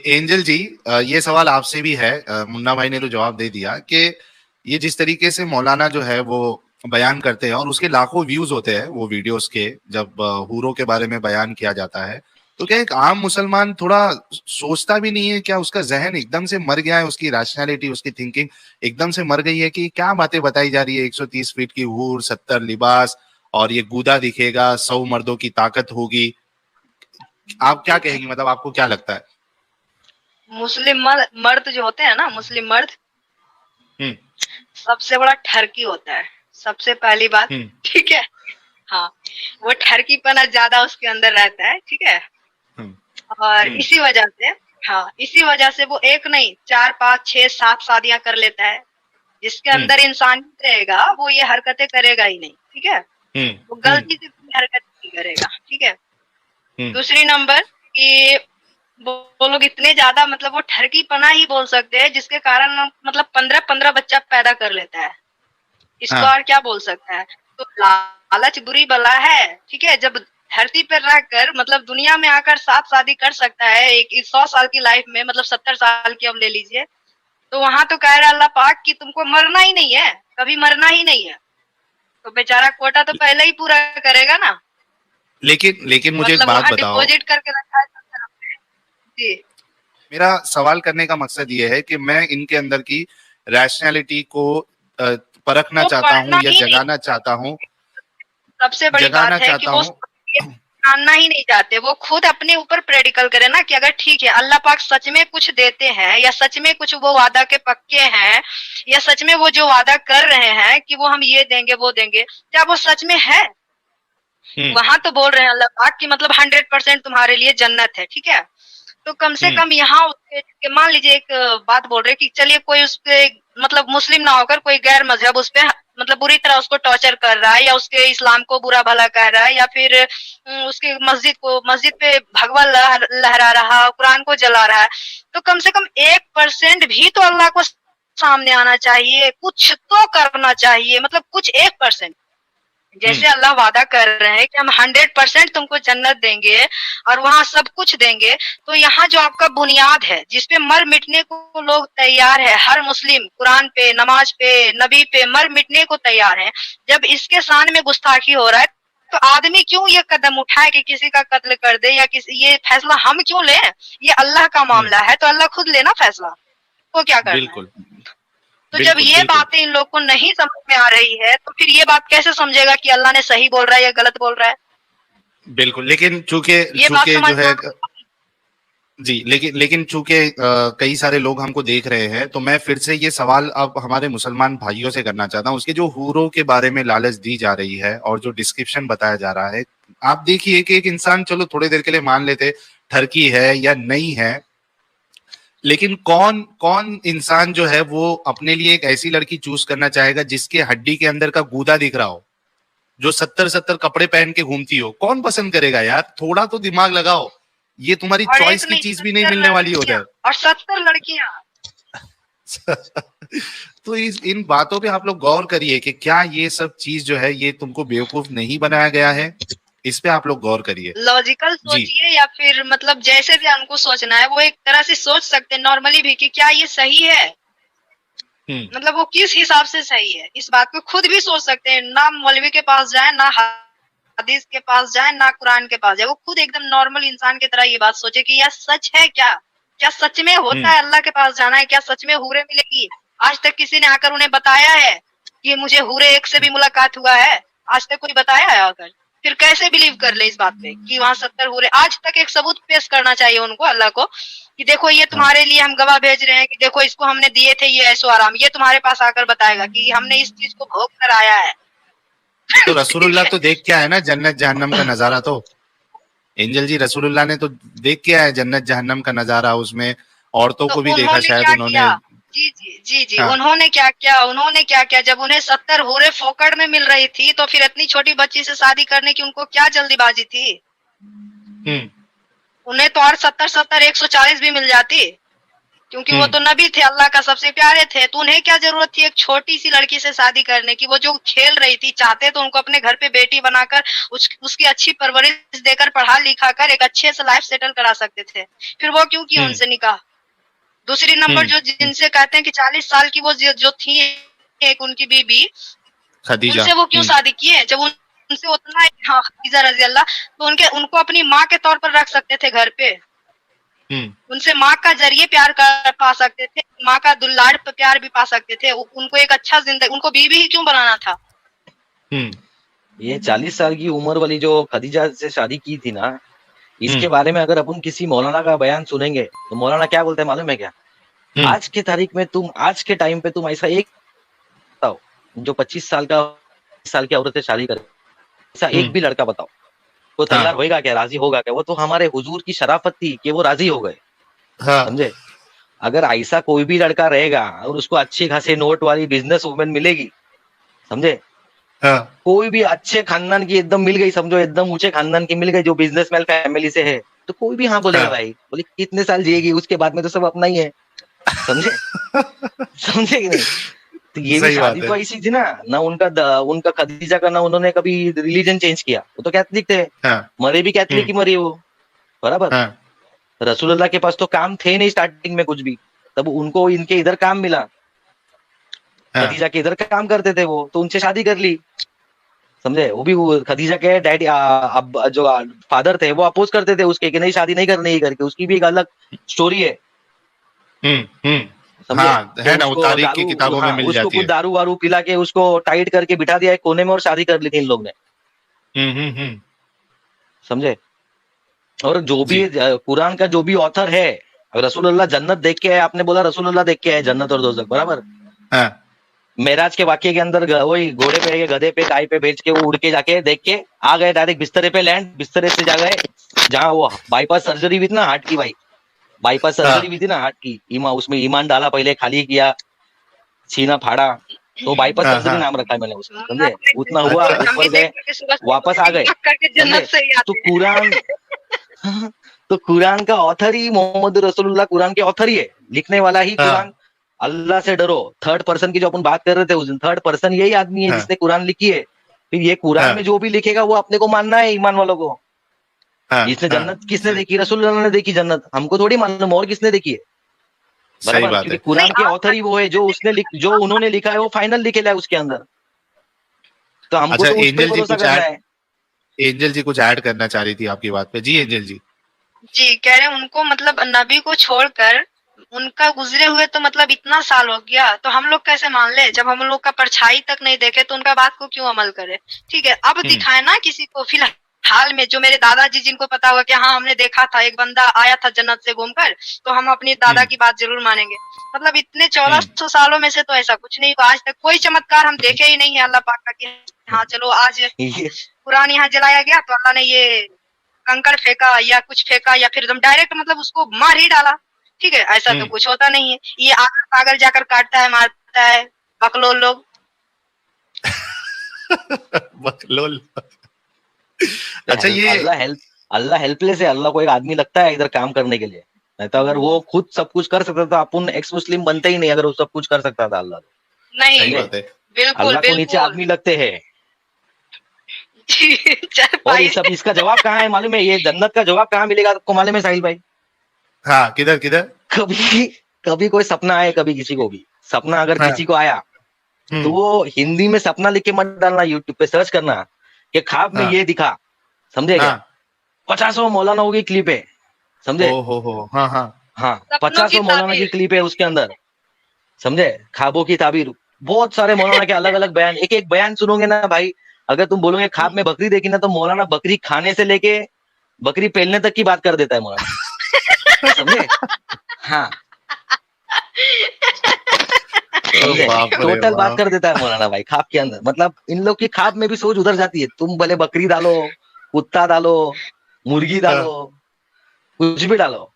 Angel जी, ये सवाल आपसे भी है। मुन्ना भाई ने तो जवाब दे दिया कि ये जिस तरीके से मौलाना जो है वो बयान करते हैं और उसके लाखों व्यूज होते हैं वो वीडियोस के, जब हूरों के बारे में बयान किया जाता है, तो क्या एक आम मुसलमान थोड़ा सोचता भी नहीं है? क्या उसका जहन एकदम से मर गया है? उसकी रैशनैलिटी, उसकी थिंकिंग एकदम से मर गई है कि क्या बातें बताई जा रही है? 130 फीट की हूर, 70 लिबास, और ये गूदा दिखेगा, 100 मर्दों की ताकत होगी। आप क्या कहेंगी, मतलब आपको क्या लगता है? मुस्लिम मर्द जो होते हैं ना, मुस्लिम मर्द सबसे बड़ा ठरकी होता है, सबसे पहली बात। ठीक है, हाँ, वो ठरकीपना ज्यादा उसके अंदर रहता है। ठीक है, और इसी वजह से, हाँ, इसी वजह से वो एक नहीं 4 5 6 7 शादियां कर लेता है। जिसके अंदर इंसानियत रहेगा वो ये हरकतें करेगा ही नहीं। ठीक है, वो गलती से कोई हरकत नहीं करेगा। ठीक है, दूसरी नंबर कि वो लोग इतने ज्यादा, मतलब वो ठरकीपना ही बोल सकते हैं, जिसके कारण मतलब 15-15 बच्चा पैदा कर लेता है। इसको और क्या बोल सकता है? तो लालच बुरी बला है। ठीक है, जब धरती पर रहकर, मतलब दुनिया में आकर 7 शादी कर सकता है एक 100 साल की लाइफ में, मतलब 70 साल की अब ले लीजिए, तो वहां तो कह रहा अल्लाह पाक कि तुमको मरना ही नहीं है, कभी मरना ही नहीं है। तो बेचारा कोटा तो पहले ही पूरा करेगा ना। लेकिन मुझे एक मतलब बात वहां बताओ। डिपॉजिट करके रखा है जी। मेरा सवाल करने का मकसद ये है कि मैं इनके अंदर की रैशनैलिटी को परखना वो चाहता हूँ पढ़ना या ही नहीं, जगाना चाहता हूँ। सबसे बड़ी जगाना बात है कि चाहता वो हूँ। जानना ही नहीं चाहते। वो खुद अपने ऊपर प्रेडिकल करे ना कि अगर ठीक है अल्लाह पाक सच में कुछ देते हैं, या सच में कुछ वो वादा के पक्के हैं, या सच में वो जो वादा कर रहे हैं कि वो हम ये देंगे वो देंगे, क्या वो सच में है? वहां तो बोल रहे हैं अल्लाह पाक कि मतलब 100% तुम्हारे लिए जन्नत है। ठीक है, तो कम से कम यहाँ मान लीजिए एक बात बोल रहे कि चलिए कोई उस पे, मतलब मुस्लिम ना होकर कोई गैर मजहब उस पे मतलब बुरी तरह उसको टॉर्चर कर रहा है, या उसके इस्लाम को बुरा भला कह रहा है, या फिर उसकी मस्जिद पे भगवा लहरा रहा, कुरान को जला रहा है, तो कम से कम 1% भी तो अल्लाह को सामने आना चाहिए, कुछ तो करना चाहिए, मतलब कुछ 1%। जैसे अल्लाह वादा कर रहे हैं कि हम 100% तुमको जन्नत देंगे और वहां सब कुछ देंगे, तो यहाँ जो आपका बुनियाद है जिसपे मर मिटने को लोग तैयार है, हर मुस्लिम कुरान पे, नमाज पे, नबी पे मर मिटने को तैयार है, जब इसके शान में गुस्ताखी हो रहा है, तो आदमी क्यों ये कदम उठाए कि किसी का कत्ल कर दे, या किसी, ये फैसला हम क्यों लें? ये अल्लाह का मामला है, तो अल्लाह खुद लेना फैसला, तो क्या करना है? बिल्कुल तो जब बिल्कुल ये बिल्कुल बातें इन लोग को नहीं समझ में आ रही है, तो फिर ये बात कैसे समझेगा कि अल्लाह ने सही बोल रहा है या गलत बोल रहा है? बिल्कुल। लेकिन चूंकि ये बात चूंकि समझ जो में है, जी, लेकिन चूंकि कई सारे लोग हमको देख रहे हैं, तो मैं फिर से ये सवाल अब हमारे मुसलमान भाइयों से करना चाहता हूँ। उसके जो हूरों के बारे में लालच दी जा रही है और जो डिस्क्रिप्शन बताया जा रहा है, आप देखिए कि एक इंसान, चलो थोड़ी देर के लिए मान लेते ठरकी है या नहीं है, लेकिन कौन कौन इंसान जो है वो अपने लिए एक ऐसी लड़की चूज करना चाहेगा जिसके हड्डी के अंदर का गूदा दिख रहा हो, जो 70-70 कपड़े पहन के घूमती हो? कौन पसंद करेगा यार? थोड़ा तो दिमाग लगाओ। ये तुम्हारी और एक चॉइस की नहीं चीज भी नहीं 70 मिलने वाली है लड़कियां, उधर। और 70 लड़कियां। तो इन बातों पे आप लोग गौर करिए कि क्या ये सब चीज जो है ये तुमको बेवकूफ नहीं बनाया गया है? इस पे आप लोग गौर करिए। लॉजिकल जी। सोचिए, या फिर मतलब जैसे भी हमको सोचना है वो एक तरह से सोच सकते हैं नॉर्मली भी कि क्या ये सही है, मतलब वो किस हिसाब से सही है, इस बात को खुद भी सोच सकते हैं। ना मौलवी के पास जाए, ना हदीस के पास जाए, ना कुरान के पास जाए, वो खुद एकदम नॉर्मल इंसान की तरह ये बात सोचे कि यह सच है क्या? क्या सच में होता है अल्लाह के पास जाना है? क्या सच में हूरे मिलेगी? आज तक किसी ने आकर उन्हें बताया है कि मुझे हूरे एक से भी मुलाकात हुआ है? आज तक कोई बताया है आकर? फिर कैसे बिलीव कर ले इस बात पे कि वहां 70 हूरे? आज तक एक सबूत पेश करना चाहिए उनको, अल्लाह को, कि देखो ये तुम्हारे लिए हम गवाह भेज रहे हैं, कि देखो इसको हमने दिए थे ये ऐशो आराम, ये तुम्हारे पास आकर बताएगा कि हमने इस चीज को भोग कर आया है। तो रसूलुल्लाह तो देख के आए ना जन्नत जहन्नम का नजारा। तो एंजल जी, रसूलुल्लाह ने तो देख के आए जन्नत जहन्नम का नजारा। उसमें औरतों तो को भी देखा उन्होंने शायद क्या उन्होंने। किया? जी जी जी जी, हाँ। उन्होंने क्या किया? उन्होंने क्या किया? जब उन्हें 70 हूरे फोकट में मिल रही थी, तो फिर इतनी छोटी बच्ची से शादी करने की उनको क्या जल्दीबाजी थी? उन्हें तो और 70 70 140 भी मिल जाती, क्योंकि वो तो नबी थे, अल्लाह का सबसे प्यारे थे, तो उन्हें क्या जरूरत थी एक छोटी सी लड़की से शादी करने की। वो जो खेल रही थी, चाहते तो उनको अपने घर पे बेटी बनाकर उसकी अच्छी परवरिश देकर पढ़ा लिखा कर एक अच्छे से लाइफ सेटल करा सकते थे। फिर वो क्यों किया उनसे निकाह? दूसरी नंबर जो जिनसे कहते हैं कि 40 साल की वो जो थी एक उनकी बीबी खदीजा, उनसे वो क्यों शादी किए? जब उनसे उतना, हाँ, खदीजा रजी अल्लाह, तो उनको अपनी माँ के तौर पर रख सकते थे घर पे। उनसे माँ का जरिए प्यार कर पा सकते थे, माँ का दुल्लाड़ प्यार भी पा सकते थे। उनको एक अच्छा जिंदगी, उनको बीवी ही क्यों बनाना था? ये 40 साल की उम्र वाली जो खदीजा से शादी की थी ना, इसके बारे में अगर अपन किसी मौलाना का बयान सुनेंगे तो मौलाना क्या बोलते हैं मालूम है क्या? आज के तारीख में तुम, आज के टाइम पे तुम ऐसा एक बताओ जो 25 साल की औरत से शादी करे, ऐसा एक भी लड़का बताओ, वो तैयार होएगा क्या, राजी होगा क्या? वो तो हमारे हुजूर की शराफत थी कि वो राजी हो गए। समझे? अगर ऐसा कोई भी लड़का रहेगा और उसको अच्छी खासी नोट वाली बिजनेस वुमेन मिलेगी, समझे, कोई भी अच्छे खानदान की एकदम मिल गई, समझो एकदम ऊंचे खानदान की मिल गई जो बिजनेसमैन फैमिली से है, तो कोई भी हाँ बोलेगा भाई। बोले कितने साल जिएगी, उसके बाद में तो सब अपना ही है। समझे? समझे कि नहीं? तो ये भी शादी तो ऐसी थी ना उनका खदीजा का ना उन्होंने कभी रिलीजन चेंज किया। वो तो कैथलिक थे, मरे भी कैथलिक ही मरी वो, बराबर। रसूलुल्लाह के पास तो काम थे नहीं स्टार्टिंग में कुछ भी, तब उनको इनके इधर काम मिला, खदीजा के इधर काम करते थे वो, तो उनसे शादी कर ली। समझे? वो भी खदीजा के डैडी अब जो फादर थे वो अपोज करते थे उसके कि नहीं शादी नहीं करनी करके, उसकी भी एक अलग स्टोरी है। है ना, वो तारीख की किताबों में मिल जाती है। उसको दारू वारू पिला के उसको टाइट करके बिठा दिया एक कोने में और शादी कर ली थी इन लोग ने। समझे? और जो भी कुरान का जो भी ऑथर है, रसूलुल्लाह जन्नत देख के है, आपने बोला रसूलुल्लाह देख के है जन्नत और दोज़ख, बराबर। मेराज के वाक्य के अंदर वही घोड़े पे, गधे पे, गाय पे भेज के वो उड़ के जाके देख के आ गए, डायरेक्ट बिस्तरे पे लैंड, बिस्तरे से जा गए जहाँ वो बाईपास सर्जरी हुई थी ना हार्ट की, भाई बाईपास सर्जरी हुई थी ना हार्ट की, उसमें ईमान डाला, पहले खाली किया, सीना फाड़ा, तो बाईपास सर्जरी नाम रखा है मैंने उसका। समझे? उतना हुआ, ऊपर गए, वापस आ गए। तो कुरान का ऑथर ही मोहम्मद रसूलुल्लाह, कुरान के ऑथर ही है, लिखने वाला ही कुरान। अल्लाह से डरो, थर्ड पर्सन की जो अपन बात कर रहे थे उस दिन, थर्ड पर्सन यही आदमी है जिसने कुरान लिखी है। फिर ये कुरान में जो भी लिखेगा वो अपने को मानना है, ईमान वालों को। इसने जन्नत किसने देखी? रसूलुल्लाह ने देखी जन्नत, हमको थोड़ी मालूम और किसने देखी है, बराबर। क्योंकि कुरान के ऑथर ही वो है, जो उन्होंने लिखा है वो फाइनल लिखेला है उसके अंदर, तो हमको तो उस पे भरोसा करना है। एंजल जी कुछ ऐड करना चाह रही थी आपकी बात पे। जी एंजल जी। जी कह रहे उनको, मतलब नबी को छोड़कर उनका गुजरे हुए तो मतलब इतना साल हो गया, तो हम लोग कैसे मान ले? जब हम लोग का परछाई तक नहीं देखे तो उनका बात को क्यों अमल करे? ठीक है, अब दिखाए ना किसी को फिलहाल में, जो मेरे दादाजी जिनको पता हुआ कि हाँ हमने देखा था एक बंदा आया था जन्नत से घूमकर, तो हम अपनी दादा की बात जरूर मानेंगे। मतलब इतने 1400 सालों में से तो ऐसा कुछ नहीं हुआ आज तक, कोई चमत्कार हम देखे ही नहीं है अल्लाह पाक का कि हाँ चलो आज कुरान यहाँ जलाया गया तो अल्लाह ने ये कंकड़ फेंका या कुछ फेंका या फिर एकदम डायरेक्ट मतलब उसको मार ही डाला। ठीक है, ऐसा तो कुछ होता नहीं है। ये पागल जाकर काटता है, मारता है बकलोल लोग। बकलोल। अच्छा, ये अल्लाह हेल्पलेस है। अल्लाह को एक आदमी लगता है इधर काम करने के लिए, नहीं तो अगर वो खुद सब कुछ कर सकता था अपन एक्स मुस्लिम बनते ही नहीं। अगर वो सब कुछ कर सकता था अल्लाह नहीं, बिल्कुल अल्लाह को नीचे आदमी लगते हैं। और ये सब इसका जवाब कहाँ है मालूम है? ये जन्नत का जवाब कहाँ मिलेगा आपको मालूम है साहिल भाई? हाँ, किधर किधर? कभी कोई सपना आए, कभी किसी को भी सपना अगर किसी को आया तो वो हिंदी में सपना लिख के मत डालना, यूट्यूब पे सर्च करना कि ख्वाब में ये दिखा, समझे क्या? 50 मौलानाओं की क्लिप है, समझे? हाँ 50 मौलाना की क्लिप है उसके अंदर, समझे? ख्वाबों की ताबीर, बहुत सारे मौलाना के अलग अलग बयान, एक एक बयान सुनोगे ना भाई, अगर तुम बोलोगे ख्वाब में बकरी देखी ना, तो मौलाना बकरी खाने से लेके बकरी पेलने तक की बात कर देता है मौलाना, समझे? हाँ टोटल बात कर देता है मौलाना भाई ख्वाब के अंदर। मतलब इन लोग की ख्वाब में भी सोच उधर जाती है। तुम भले बकरी डालो, कुत्ता डालो, मुर्गी डालो, कुछ भी डालो,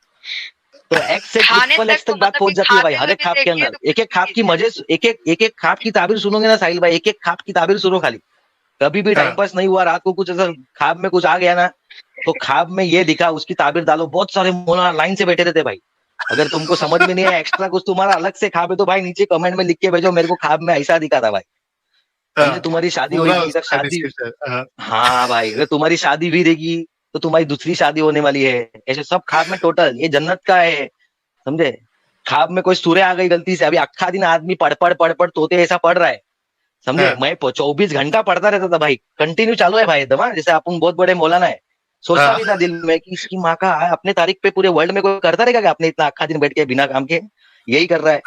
तो एक्स से ट्रिपल एक्स तक बात पहुंच जाती है भाई हर एक ख्वाब के अंदर। एक एक ख्वाब की मजे, एक एक ख्वाब की ताबीर सुनोगे ना साहिल भाई, एक एक ख्वाब की ताबीर सुनो खाली। कभी भी टाइम पास नहीं हुआ, रात को कुछ ऐसा ख्वाब में कुछ आ गया ना, तो ख्वाब में ये दिखा, उसकी ताबीर डालो। बहुत सारे मौलाना लाइन से बैठे रहते भाई, अगर तुमको समझ में नहीं है एक्स्ट्रा कुछ तुम्हारा अलग से ख्वाब है तो भाई नीचे कमेंट में लिख के भेजो, मेरे को ख्वाब में ऐसा दिखा था भाई। समझे, तुम्हारी शादी पूरा होगी, इधर उसका शादी, डिस्क्रिप्शन। हाँ भाई, अगर तुम्हारी शादी भी रहेगी तो तुम्हारी दूसरी शादी होने वाली है, ऐसे सब ख्वाब में टोटल, ये जन्नत का है। समझे, ख्वाब में कोई सूर्य आ गई गलती से, अभी अक्खा दिन आदमी पढ़ तोते ऐसा पढ़ रहा है। समझे, मैं 24 घंटा पढ़ता रहता था भाई, कंटिन्यू चालू है भाई एकदम, जैसे अपन बहुत बड़े मौलाना है। सोचता भी था दिल में कि इसकी माँ का अपने तारीख पे पूरे वर्ल्ड में कोई करता रहेगा क्या, अपने इतना अक्खा दिन बैठ के बिना काम के यही कर रहा है।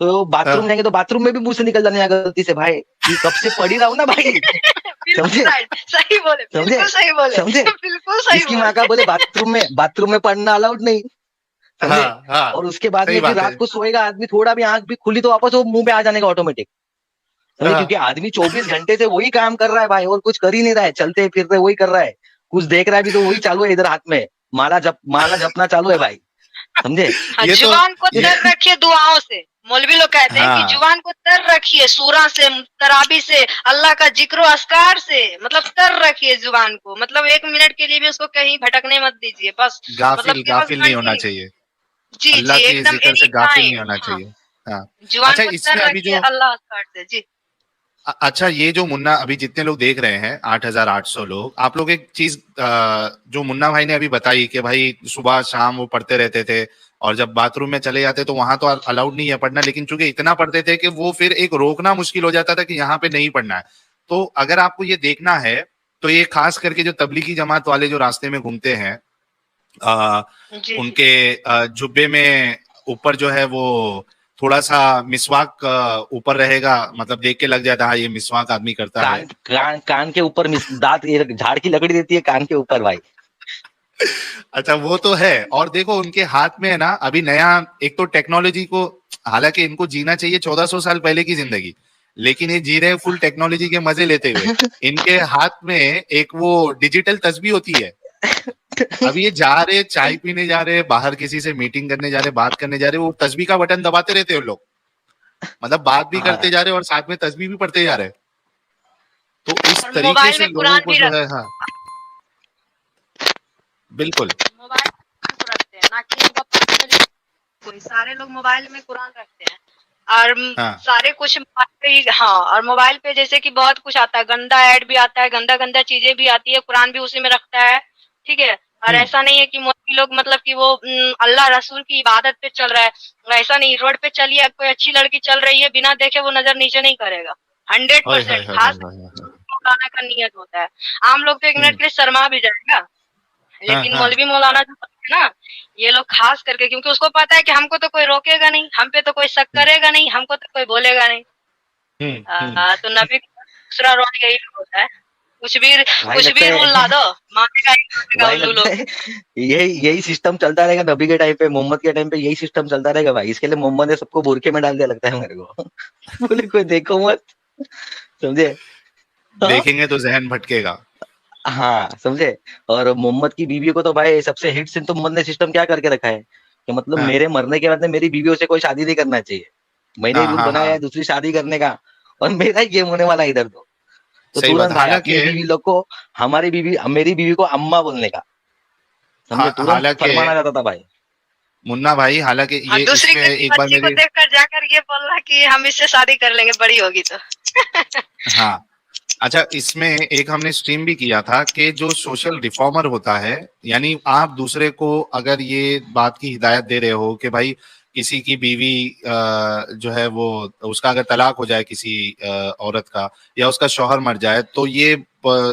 तो बाथरूम जाएंगे तो बाथरूम में भी मुंह से निकल जाने गलती से भाई, कि कब से पढ़ ही रहा हूँ ना भाई। समझे, सही बोले, बिल्कुल सही बोले, समझे, बिल्कुल सही इसकी माँ का बोले बाथरूम में पढ़ना अलाउड नहीं। समझे, हाँ, और उसके बाद में फिर रात को सोएगा आदमी, थोड़ा भी आंख भी खुली तो वापस वो मुंह पे आ जाने का ऑटोमेटिक। समझे, क्योंकि आदमी 24 घंटे से वही काम कर रहा है भाई, और कुछ कर ही नहीं रहा है, चलते फिरते वही कर रहा है, कुछ देख रहा है भी तो वही चालू है, इधर हाथ में माला जपना चालू है भाई। समझे, जुबान को तर रखिए दुआओं से, मौलवी लोग कहते हैं कि जुबान को तर रखिए, सूरा से, तराबी से, अल्लाह का जिक्र अस्कार से, मतलब तर रखिए जुबान को, मतलब 1 मिनट के लिए भी उसको कहीं भटकने मत दीजिए, बस गाफिल नहीं होना चाहिए। जी जी, एकदम गाफिल नहीं होना चाहिए। हाँ, जुबान को तर रखिए अल्लाह अस्कार से। जी, अच्छा, ये जो मुन्ना अभी जितने लोग देख रहे हैं 8,800 लोग, आप लोग एक चीज जो मुन्ना भाई ने अभी बताई कि भाई सुबह शाम वो पढ़ते रहते थे, और जब बाथरूम में चले जाते तो वहां तो अलाउड नहीं है पढ़ना, लेकिन चूंकि इतना पढ़ते थे कि वो फिर एक रोकना मुश्किल हो जाता था कि यहाँ पे नहीं पढ़ना है। तो अगर आपको ये देखना है तो ये खास करके जो तबलीगी जमात वाले जो रास्ते में घूमते हैं, उनके जुब्बे में ऊपर जो है वो थोड़ा सा मिसवाक ऊपर रहेगा, मतलब देख के लग जाता है ये मिसवाक आदमी करता है। कान के ऊपर दांत झाड़ की लकड़ी देती है कान के ऊपर भाई। अच्छा, वो तो है। और देखो उनके हाथ में है ना अभी नया, एक तो टेक्नोलॉजी को, हालांकि इनको जीना चाहिए 1400 साल पहले की जिंदगी, लेकिन ये जी रहे हैं फुल टेक्नोलॉजी के मजे लेते हुए। इनके हाथ में एक वो डिजिटल तस्बीह होती है। अभी ये जा रहे, चाय पीने जा रहे, बाहर किसी से मीटिंग करने जा रहे, बात करने जा रहे, वो तस्बीह का बटन दबाते रहते हैं लोग, मतलब बात भी करते जा रहे और साथ में तस्बीह भी पढ़ते जा रहे। तो इस तरीके से लोगों को जो है, हाँ बिल्कुल, मोबाइल रखते हैं ना कि कोई, सारे लोग मोबाइल में कुरान रखते हैं, और सारे कुछ हाँ, और मोबाइल पे जैसे कि बहुत कुछ आता है, गंदा ऐड भी आता है, गंदा चीजें भी आती है, कुरान भी उसी में रखता है। ठीक है, और ऐसा नहीं है कि मोदी लोग मतलब कि वो अल्लाह रसूल की इबादत पे चल रहा है, ऐसा नहीं। रोड पे चलिए, कोई अच्छी लड़की चल रही है, बिना देखे वो नजर नीचे नहीं करेगा, 100%। खास मौलाना का नियत होता है। आम लोग तो 1 मिनट के लिए शर्मा भी जाएगा, लेकिन मौलवी मौलाना जो है ना, ये लोग खास करके, क्योंकि उसको पता है कि हमको तो कोई रोकेगा नहीं, हम पे तो कोई शक करेगा नहीं, हमको तो कोई बोलेगा नहीं। तो नबी का दूसरा रोल यही होता है, कुछ भी रूल ला दो, मानेगा उल्लू लोग। यही सिस्टम चलता रहेगा नबी के टाइम पे, मोहम्मद के टाइम पे यही सिस्टम चलता रहेगा भाई। इसके लिए मोहम्मद ने सबको बुरखे में डाल दिया लगता है मेरे को। बोले कोई देखो मत, समझे, देखेंगे तो जहन भटकेगा। हाँ, समझे। और मोहम्मद की बीवी को तो भाई सबसे हिट सिन तो मोहम्मद ने सिस्टम क्या करके रखा है कि मतलब मेरे मरने के बाद में मेरी बीवियों से कोई शादी नहीं करना चाहिए। मैंने रूल बनाया है दूसरी शादी करने का, और मेरा ही गेम होने वाला है इधर। तो तुरंत अपनी बीवी लोग को, मेरी बीवी को अम्मा बोलने का, समझे, तुरंत फरमाना जाता था भाई। मुन्ना भाई, हालांकि ये दूसरी एक बार को देखकर जाकर ये बोलना कि हम इससे शादी कर लेंगे बड़ी होगी तो। हाँ, अच्छा, इसमें एक हमने स्ट्रीम भी किया था कि जो सोशल रिफॉर्मर होता है, यानी आप दूसरे को अगर ये बात की हिदायत दे रहे हो कि भाई किसी की बीवी जो है वो, उसका अगर तलाक हो जाए किसी औरत का, या उसका शौहर मर जाए, तो ये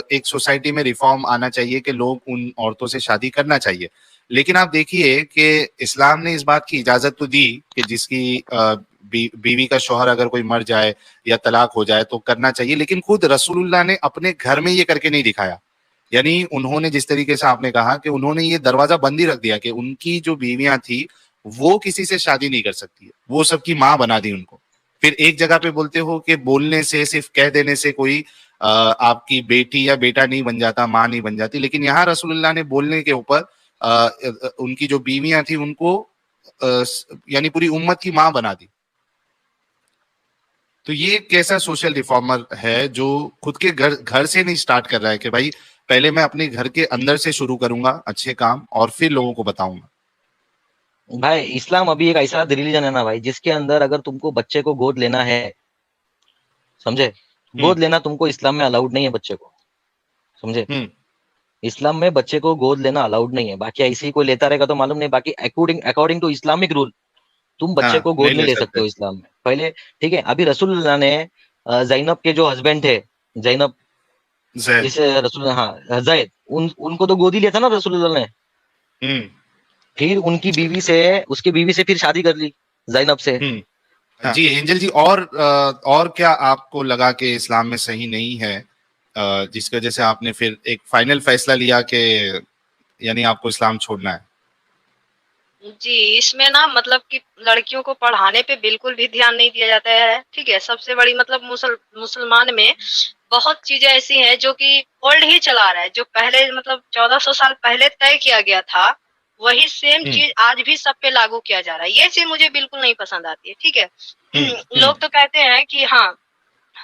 एक सोसाइटी में रिफॉर्म आना चाहिए कि लोग उन औरतों से शादी करना चाहिए। लेकिन आप देखिए कि इस्लाम ने इस बात की इजाजत तो दी कि जिसकी बीवी का शौहर अगर कोई मर जाए या तलाक हो जाए तो करना चाहिए, लेकिन खुद रसूलुल्लाह ने अपने घर में ये करके नहीं दिखाया। यानी उन्होंने जिस तरीके से आपने कहा कि उन्होंने ये दरवाजा बंद ही रख दिया कि उनकी जो बीवियां थी वो किसी से शादी नहीं कर सकती है, वो सबकी माँ बना दी उनको। फिर एक जगह पे बोलते हो कि बोलने से, सिर्फ कह देने से कोई आपकी बेटी या बेटा नहीं बन जाता, माँ नहीं बन जाती, लेकिन यहाँ रसूलुल्लाह ने बोलने के ऊपर उनकी जो बीवियां थी उनको यानी पूरी उम्मत की माँ बना दी। तो ये कैसा सोशल रिफॉर्मर है जो खुद के घर से नहीं स्टार्ट कर रहा है कि भाई पहले मैं अपने घर के अंदर से शुरू करूंगा अच्छे काम और फिर लोगों को बताऊंगा। भाई इस्लाम अभी एक ऐसा रिलीजन है ना भाई, जिसके अंदर अगर तुमको बच्चे को गोद लेना है, समझे, हम्म गोद लेना तुमको इस्लाम में अलाउड नहीं है बच्चे को, समझे। हम्म इस्लाम में बच्चे को गोद लेना अलाउड नहीं है, बाकी ऐसे ही कोई लेता रहेगा तो मालूम नहीं, बाकी according according to Islamic rule तुम बच्चे हाँ, को गोद नहीं नहीं ले ले सकते सकते। हो इस्लाम में पहले। ठीक है, अभी रसूलुल्लाह ने जैनब के जो हस्बैंड थे, जैनब, जैद। जिसे रसूल, हाँ जैद, उनको तो गोद ही लिया था ना रसूलुल्लाह ने। हम्म फिर उनकी बीवी से, उसकी बीवी से फिर शादी कर ली, जैनब से। हाँ, जी एंजल जी, और क्या आपको लगा कि इस्लाम में सही नहीं है, जिसकी वजह से आपने फिर एक फाइनल फैसला लिया कि यानी आपको इस्लाम छोड़ना है? जी, इसमें ना मतलब कि लड़कियों को पढ़ाने पे बिल्कुल भी ध्यान नहीं दिया जाता है, ठीक है? सबसे बड़ी मतलब मुसलमान में बहुत चीज़ें ऐसी हैं जो कि ओल्ड ही चला रहा है, जो पहले मतलब 1400 साल पहले तय किया गया था, वही सेम हम्म चीज़ आज भी सब पे लागू किया जा रहा है। ये चीज़ मुझे बिल्कुल नहीं पसंद आती है, ठीक है? हम्म लोग तो कहते हैं कि हाँ,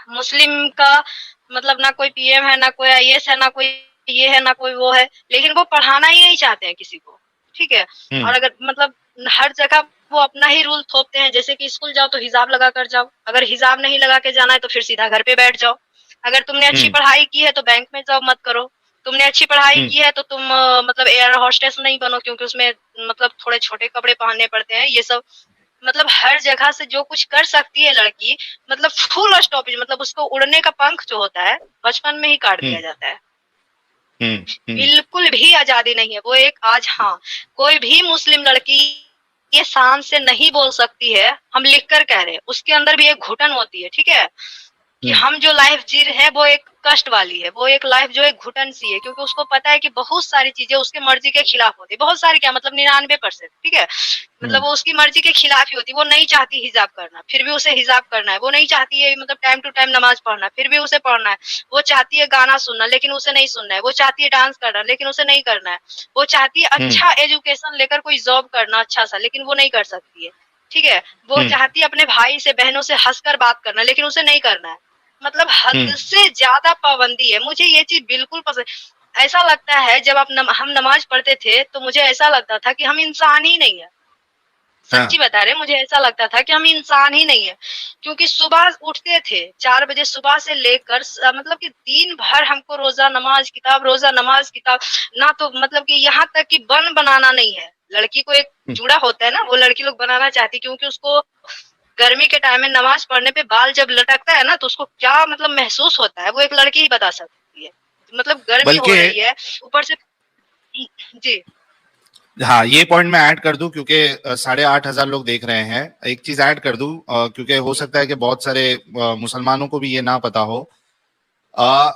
मुस्लिम का मतलब ना कोई पीएम है, ना कोई आईएएस है, ना कोई ये है, ना कोई वो है, लेकिन वो पढ़ाना ही नहीं चाहते हैं किसी को, ठीक है? हम्म और अगर मतलब हर जगह वो अपना ही रूल थोपते हैं, जैसे कि स्कूल जाओ तो हिजाब लगा कर जाओ, अगर हिजाब नहीं लगा के जाना है तो फिर सीधा घर पे बैठ जाओ, अगर तुमने अच्छी हम्म पढ़ाई की है तो बैंक में जॉब मत करो, तुमने अच्छी पढ़ाई हम्म की है तो तुम मतलब एयर होस्टेस नहीं बनो, क्योंकि उसमें मतलब थोड़े छोटे कपड़े पहनने पड़ते हैं, ये सब मतलब हर जगह से जो कुछ कर सकती है लड़की, मतलब फुल स्टॉपेज, मतलब उसको उड़ने का पंख जो होता है बचपन में ही काट हम्म दिया जाता है। हम्म बिल्कुल भी आजादी नहीं है वो एक आज, हाँ, कोई भी मुस्लिम लड़की ये शान से नहीं बोल सकती है, हम लिख कर कह रहे हैं, उसके अंदर भी एक घुटन होती है, ठीक है? कि हम्म हम जो लाइफ जी रहे हैं वो एक कष्ट वाली है, वो एक लाइफ जो एक घुटन सी है, क्योंकि उसको पता है कि बहुत सारी चीजें उसके मर्जी के खिलाफ होती है, बहुत सारी क्या मतलब 99%, ठीक है? मतलब हम्म, वो उसकी मर्जी के खिलाफ ही होती है, वो नहीं चाहती हिजाब करना, फिर भी उसे हिजाब करना है, वो नहीं चाहती है मतलब टाइम टू टाइम नमाज पढ़ना, फिर भी उसे पढ़ना है, वो चाहती है गाना सुनना लेकिन उसे नहीं सुनना है, वो चाहती है डांस करना लेकिन उसे नहीं करना है, वो चाहती है हम्म अच्छा एजुकेशन लेकर कोई जॉब करना अच्छा सा, लेकिन वो नहीं कर सकती है, ठीक है? वो हम्म चाहती है अपने भाई से बहनों से हंसकर बात करना, लेकिन उसे नहीं करना है, मतलब हद हम्म से ज्यादा पाबंदी है। मुझे ये चीज बिल्कुल पसंद, ऐसा लगता है जब हम नमाज पढ़ते थे तो मुझे ऐसा लगता था कि हम इंसान ही नहीं है, सच्ची हाँ बता रहे, मुझे ऐसा लगता था कि हम इंसान ही नहीं है, क्योंकि सुबह उठते थे 4 बजे सुबह से लेकर मतलब कि दिन भर हमको रोजा नमाज किताब, रोजा नमाज किताब, ना तो मतलब कि यहाँ तक कि बन बनाना नहीं है, लड़की को एक हम्म जूड़ा होता है ना, वो लड़की लोग बनाना चाहती, क्योंकि उसको गर्मी के टाइम में नमाज पढ़ने पे बाल जब लटकता है ना तो उसको क्या मतलब महसूस होता है, वो एक लड़की ही बता सकती है, मतलब गर्मी हो बल्कि रही है ऊपर से। जी हाँ, ये पॉइंट मैं ऐड कर दूं क्योंकि 8,500 लोग देख रहे हैं। एक चीज ऐड कर दूं, क्योंकि हो सकता है कि बहुत सारे मुसलमानों को भी ये ना पता हो। अ,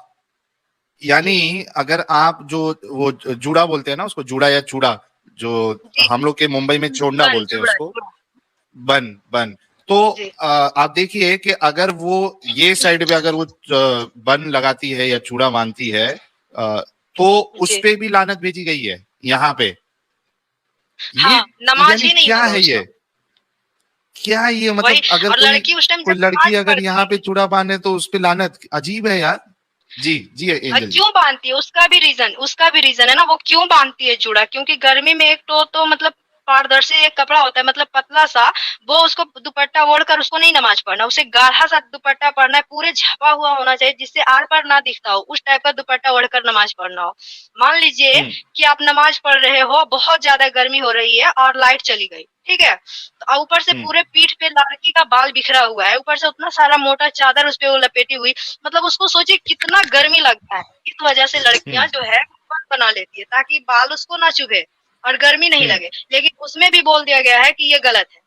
जी यानी जी अगर आप जो वो जूड़ा बोलते हैं ना, उसको जूड़ा या चूड़ा, जो जी हम लोग के मुंबई में चोंडा बन बोलते हैं जुड़ा उसको, जुड़ा बन बन। तो जी आप देखिए कि अगर वो ये साइड पे अगर वो बन लगाती है या चूड़ा बांधती है, तो उस जी पे भी लानत भेजी गई है यहाँ पे। ये हाँ, नमाज यानी ही नहीं क्या होगा है उसका, ये? क्या ये वही। मतलब, अगर और कोई लड़की उस टाइम कोई जब लड़की नमाज अगर यहाँ पढ़ती, पे चूड़ा बांधे तो उस पे लानत, अजीब है यार। जी जी एंजल जी। क्यों बांधती है उसका भी रीजन है ना, वो क्यों बांधती है जूड़ा, क्योंकि गर्मी में एक तो मतलब पारदर्शी एक कपड़ा होता है मतलब पतला सा, वो उसको दुपट्टा ओढ़कर उसको नहीं नमाज पढ़ना, उसे गाढ़ा सा दुपट्टा पढ़ना है, पूरे झपा हुआ होना चाहिए जिससे आर पार ना दिखता हो, उस टाइप का दुपट्टा ओढ़कर नमाज पढ़ना हो। मान लीजिए हम्म कि आप नमाज पढ़ रहे हो, बहुत ज्यादा गर्मी हो रही है और लाइट चली गई, ठीक है? तो ऊपर से हम्म पूरे पीठ पे लड़की का बाल बिखरा हुआ है, ऊपर से उतना सारा मोटा चादर उस पे वो लपेटी हुई, मतलब उसको सोचिए कितना गर्मी लगता है। इस वजह से लड़कियां हम्म जो है बन बना लेती है ताकि बाल उसको ना चुभे और गर्मी नहीं हम्म लगे, लेकिन उसमें भी बोल दिया गया है कि ये गलत है,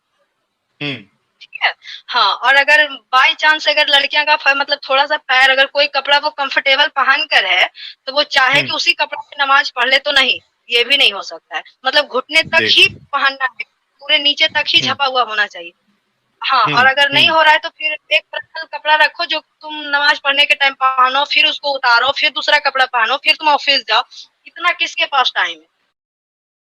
हम्म ठीक है? हाँ, और अगर बाई चांस अगर लड़कियां का मतलब थोड़ा सा पैर अगर कोई कपड़ा वो कंफर्टेबल पहन कर है तो वो चाहे कि हम्म उसी कपड़ा में नमाज पढ़ ले, तो नहीं, ये भी नहीं हो सकता है, मतलब घुटने तक देख। ही पहनना है, पूरे नीचे तक ही हम्म झपा हुआ होना चाहिए। हाँ, और हम्म अगर नहीं हम्म हो रहा है तो फिर एक पर्सनल कपड़ा रखो जो तुम नमाज पढ़ने के टाइम पहनो, फिर उसको उतारो, फिर दूसरा कपड़ा पहनो, फिर तुम ऑफिस जाओ, इतना किसके पास टाइम है?